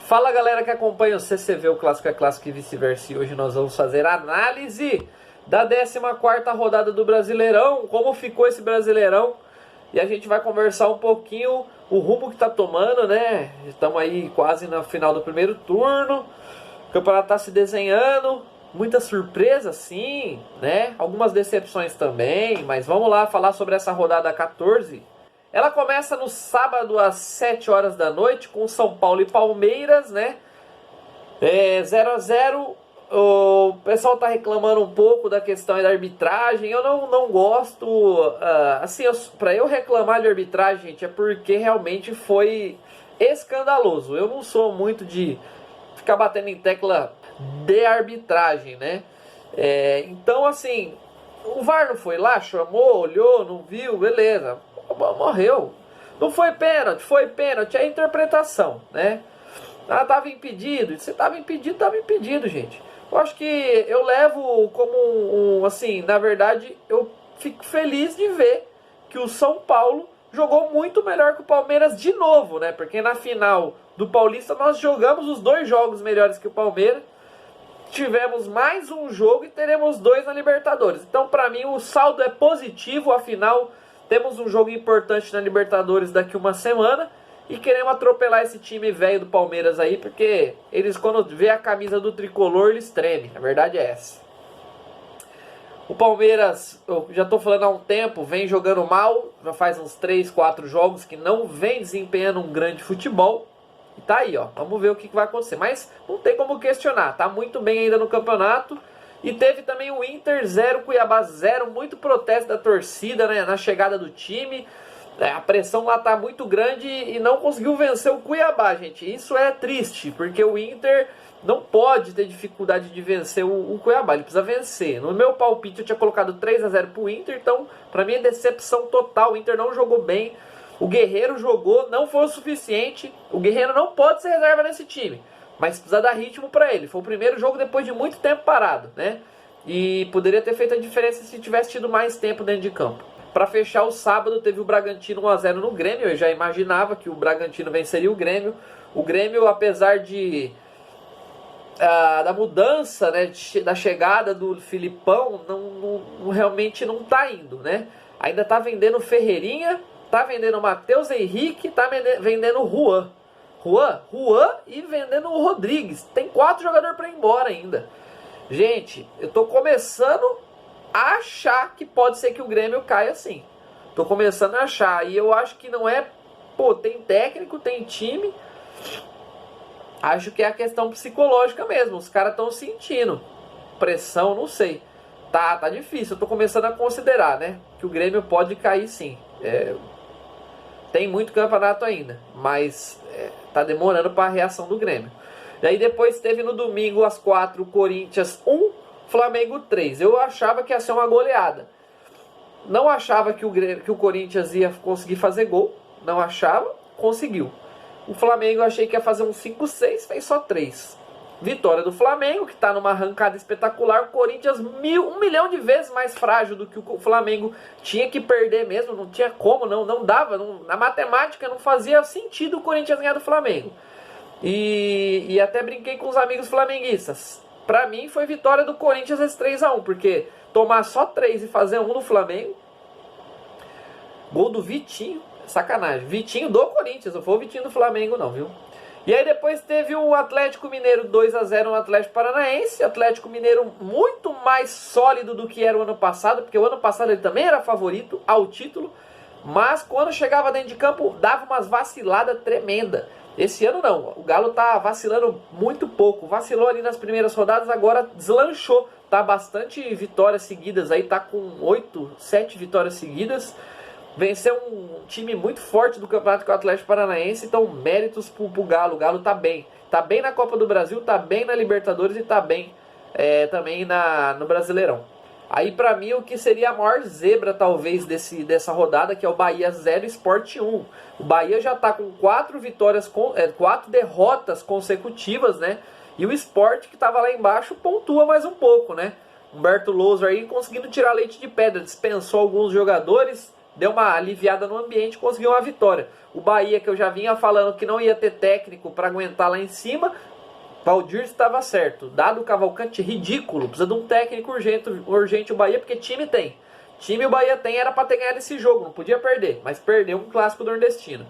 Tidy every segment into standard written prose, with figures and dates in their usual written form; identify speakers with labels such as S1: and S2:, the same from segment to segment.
S1: Fala galera que acompanha o CCV, o Clássico é Clássico e vice-versa. E hoje nós vamos fazer a análise da 14ª rodada do Brasileirão, como ficou esse Brasileirão. E a gente vai conversar um pouquinho o rumo que tá tomando, né? Estamos aí quase na final do primeiro turno. O campeonato tá se desenhando, muita surpresa sim, né? Algumas decepções também, mas vamos lá falar sobre essa rodada 14. Ela começa no sábado às 7 horas da noite com São Paulo e Palmeiras, né? 0 a 0. O pessoal tá reclamando um pouco da questão da arbitragem. Eu não gosto. Assim, para eu reclamar de arbitragem, gente, é porque realmente foi escandaloso. Eu não sou muito de ficar batendo em tecla de arbitragem, né? Então, assim, o VAR não foi lá, chamou, olhou, não viu, beleza. Morreu. Não foi pênalti, é interpretação, né? Tava impedido. Se tava impedido, gente. Eu acho que eu levo como assim, na verdade, eu fico feliz de ver que o São Paulo jogou muito melhor que o Palmeiras de novo, né? Porque na final do Paulista nós jogamos os 2 jogos melhores que o Palmeiras. Tivemos mais um jogo e teremos 2 na Libertadores. Então, para mim, o saldo é positivo. Afinal, temos um jogo importante na Libertadores daqui uma semana. E queremos atropelar esse time velho do Palmeiras aí, porque eles, quando vê a camisa do tricolor, eles tremem. A verdade é essa. O Palmeiras, eu já estou falando há um tempo, vem jogando mal. Já faz uns 3, 4 jogos que não vem desempenhando um grande futebol. E tá aí, ó. Vamos ver o que vai acontecer. Mas não tem como questionar. Tá muito bem ainda no campeonato. E teve também o Inter 0, Cuiabá 0. Muito protesto da torcida, né, na chegada do time. A pressão lá tá muito grande e não conseguiu vencer o Cuiabá, gente. Isso é triste, porque o Inter não pode ter dificuldade de vencer o Cuiabá. Ele precisa vencer. No meu palpite eu tinha colocado 3 a 0 pro Inter, então pra mim é decepção total. O Inter não jogou bem. O Guerreiro jogou, não foi o suficiente. O Guerreiro não pode ser reserva nesse time, mas precisa dar ritmo pra ele. Foi o primeiro jogo depois de muito tempo parado, né? E poderia ter feito a diferença se tivesse tido mais tempo dentro de campo. Para fechar o sábado, teve o Bragantino 1 a 0 no Grêmio. Eu já imaginava que o Bragantino venceria o Grêmio. O Grêmio, apesar da mudança, né, da chegada do Filipão, realmente não está indo, né? Ainda está vendendo Ferreirinha, está vendendo Matheus Henrique, está vendendo Juan e vendendo o Rodrigues. Tem 4 jogadores para ir embora ainda. Gente, eu estou começando a achar que pode ser que o Grêmio caia assim. Tô começando a achar. E eu acho que não é... Pô, tem técnico, tem time. Acho que é a questão psicológica mesmo. Os caras estão sentindo pressão, não sei. Tá difícil. Eu tô começando a considerar, né, que o Grêmio pode cair sim. Tem muito campeonato ainda, mas tá demorando para a reação do Grêmio. E aí depois teve no domingo às 4, Corinthians 1, Flamengo 3. Eu achava que ia ser uma goleada. Não achava que o Corinthians ia conseguir fazer gol. Não achava, conseguiu. O Flamengo eu achei que ia fazer um 5-6, fez só 3. Vitória do Flamengo, que está numa arrancada espetacular. O Corinthians 1 milhão de vezes mais frágil do que o Flamengo. Tinha que perder mesmo, não tinha como, não dava. Na matemática não fazia sentido o Corinthians ganhar do Flamengo. E até brinquei com os amigos flamenguistas. Pra mim foi vitória do Corinthians esse 3 a 1, porque tomar só 3 e fazer 1 no Flamengo. Gol do Vitinho, sacanagem. Vitinho do Corinthians, não foi o Vitinho do Flamengo não, viu? E aí depois teve o Atlético Mineiro 2 a 0 no Atlético Paranaense. Atlético Mineiro muito mais sólido do que era o ano passado, porque o ano passado ele também era favorito ao título, mas quando chegava dentro de campo dava umas vaciladas tremendas. Esse ano não, o Galo tá vacilando muito pouco. Vacilou ali nas primeiras rodadas, agora deslanchou. Tá bastante vitórias seguidas aí, tá com 8, 7 vitórias seguidas. Venceu um time muito forte do campeonato que é o Atlético Paranaense, então méritos pro Galo. O Galo tá bem. Tá bem na Copa do Brasil, tá bem na Libertadores e tá bem também no Brasileirão. Aí pra mim o que seria a maior zebra talvez dessa rodada, que é o Bahia 0, Sport 1. O Bahia já tá com 4 derrotas consecutivas, né? E o Sport, que tava lá embaixo, pontua mais um pouco, né? Humberto Louser aí conseguindo tirar leite de pedra. Dispensou alguns jogadores, deu uma aliviada no ambiente, conseguiu uma vitória. O Bahia, que eu já vinha falando que não ia ter técnico para aguentar lá em cima, Valdir estava certo. Dado o Cavalcante ridículo, precisa de um técnico urgente o Bahia, porque time tem. Time o Bahia tem, era para ter ganhado esse jogo, não podia perder, mas perdeu um clássico nordestino.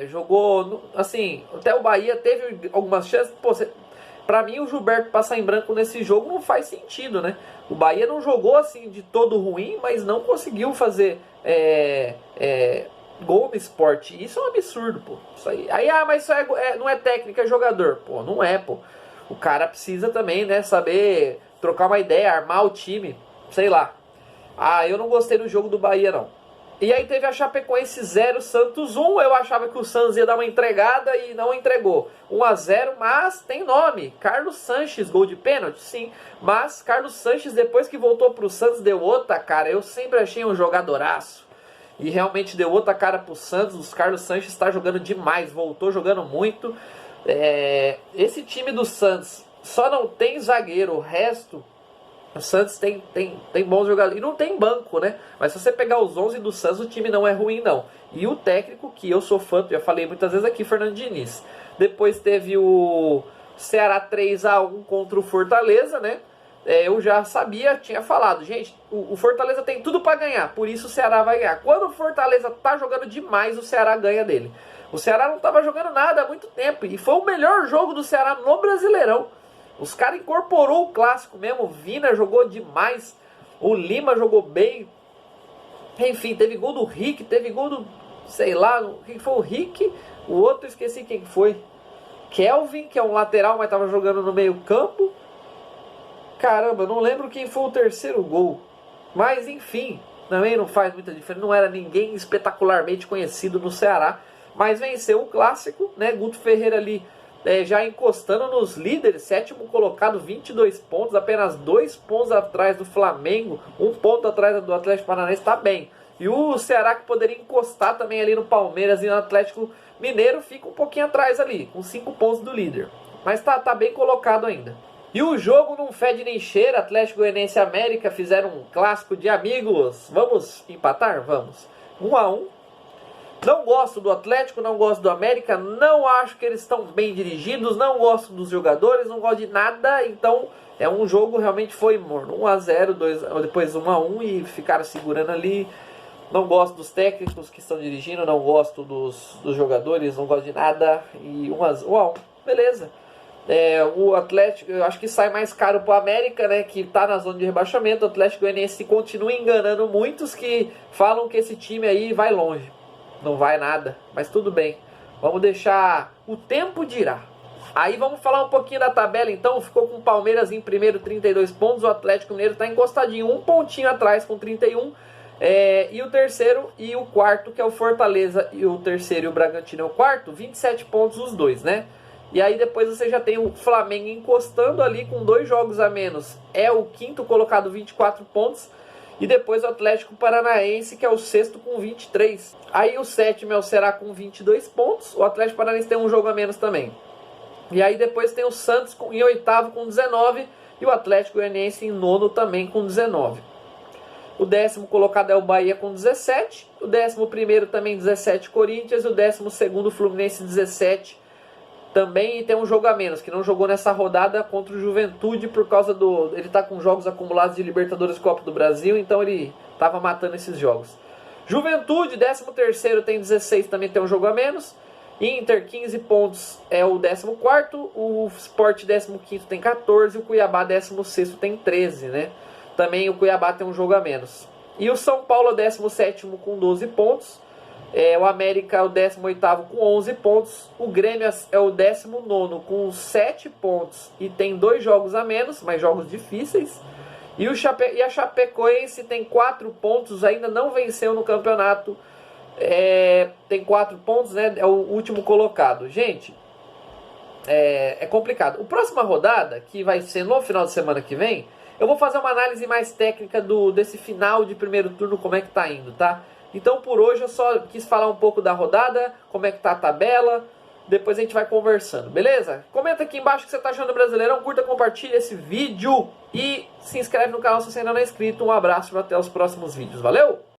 S1: Jogou, assim, até o Bahia teve algumas chances. Pô, pra mim o Gilberto passar em branco nesse jogo não faz sentido, né? O Bahia não jogou assim de todo ruim, mas não conseguiu fazer gol no Sport. Isso é um absurdo, pô. Isso aí, mas isso não é técnica, é jogador. Pô, não é, pô. O cara precisa também, né, saber trocar uma ideia, armar o time, sei lá. Eu não gostei do jogo do Bahia, não. E aí teve a Chapecoense 0, Santos 1. Eu achava que o Santos ia dar uma entregada e não entregou. 1-0, mas tem nome. Carlos Sanches, gol de pênalti? Sim. Mas Carlos Sanches, depois que voltou pro Santos, deu outra cara. Eu sempre achei um jogadoraço. E realmente deu outra cara pro Santos. O Carlos Sanches está jogando demais. Voltou jogando muito. Esse time do Santos só não tem zagueiro. O resto... O Santos tem bons jogadores. E não tem banco, né? Mas se você pegar os 11 do Santos, o time não é ruim, não. E o técnico, que eu sou fã, já falei muitas vezes aqui, Fernando Diniz. Depois teve o Ceará 3-1 contra o Fortaleza, né? Eu já sabia, tinha falado. Gente, o Fortaleza tem tudo para ganhar. Por isso o Ceará vai ganhar. Quando o Fortaleza tá jogando demais, o Ceará ganha dele. O Ceará não tava jogando nada há muito tempo. E foi o melhor jogo do Ceará no Brasileirão. Os caras incorporou o clássico mesmo. O Vina jogou demais. O Lima jogou bem. Enfim, teve gol do Rick. Teve gol do... sei lá. Quem foi o Rick? O outro, esqueci quem foi. Kelvin, que é um lateral, mas tava jogando no meio campo. Caramba, não lembro quem foi o terceiro gol. Mas enfim, também não faz muita diferença. Não era ninguém espetacularmente conhecido no Ceará. Mas venceu o clássico, né? Guto Ferreira ali... já encostando nos líderes, sétimo colocado, 22 pontos, apenas 2 pontos atrás do Flamengo, 1 ponto atrás do Atlético Paranaense, está bem. E o Ceará, que poderia encostar também ali no Palmeiras e no Atlético Mineiro, fica um pouquinho atrás ali, com 5 pontos do líder. Mas tá bem colocado ainda. E o jogo não fede nem cheira. Atlético Goianiense e América fizeram um clássico de amigos. Vamos empatar? Vamos. 1-1. Não gosto do Atlético, não gosto do América, não acho que eles estão bem dirigidos, não gosto dos jogadores, não gosto de nada, então é um jogo realmente foi morno. 1-0, depois 1-1 e ficaram segurando ali. Não gosto dos técnicos que estão dirigindo, não gosto dos jogadores, não gosto de nada. E 1-1, beleza. O Atlético, eu acho que sai mais caro pro América, né, que tá na zona de rebaixamento. O Atlético Goianiense continua enganando muitos que falam que esse time aí vai longe. Não vai nada, mas tudo bem. Vamos deixar o tempo dirá. Aí vamos falar um pouquinho da tabela então. Ficou com o Palmeiras em primeiro, 32 pontos. O Atlético Mineiro está encostadinho, um pontinho atrás com 31. E o terceiro e o quarto, que é o Fortaleza, e o terceiro e o Bragantino é o quarto, 27 pontos os dois, né? E aí depois você já tem o Flamengo encostando ali com 2 jogos a menos. É o quinto colocado, 24 pontos. E depois o Atlético Paranaense, que é o sexto com 23. Aí o sétimo é o Ceará com 22 pontos. O Atlético Paranaense tem um jogo a menos também. E aí depois tem o Santos em oitavo com 19. E o Atlético Goianiense em nono também com 19. O décimo colocado é o Bahia com 17. O 11º também 17 Corinthians. E o 12º Fluminense 17 também. E tem um jogo a menos, que não jogou nessa rodada contra o Juventude por causa do... Ele tá com jogos acumulados de Libertadores e Copa do Brasil, então ele tava matando esses jogos. Juventude, 13º, tem 16, também tem um jogo a menos. Inter, 15 pontos, é o 14º. O Sport, 15º, tem 14. E o Cuiabá, 16º, tem 13, né? Também o Cuiabá tem um jogo a menos. E o São Paulo, 17º, com 12 pontos. O América é o 18º com 11 pontos. O Grêmio é o 19º com 7 pontos e tem 2 jogos a menos, mas jogos difíceis. E a Chapecoense tem 4 pontos, ainda não venceu no campeonato. Tem 4 pontos, né? É o último colocado. Gente, é complicado. A próxima rodada, que vai ser no final de semana que vem, eu vou fazer uma análise mais técnica desse final de primeiro turno, como é que tá indo, tá? Então por hoje eu só quis falar um pouco da rodada, como é que tá a tabela, depois a gente vai conversando, beleza? Comenta aqui embaixo o que você tá achando do Brasileirão, curta, compartilha esse vídeo e se inscreve no canal se você ainda não é inscrito. Um abraço e até os próximos vídeos, valeu?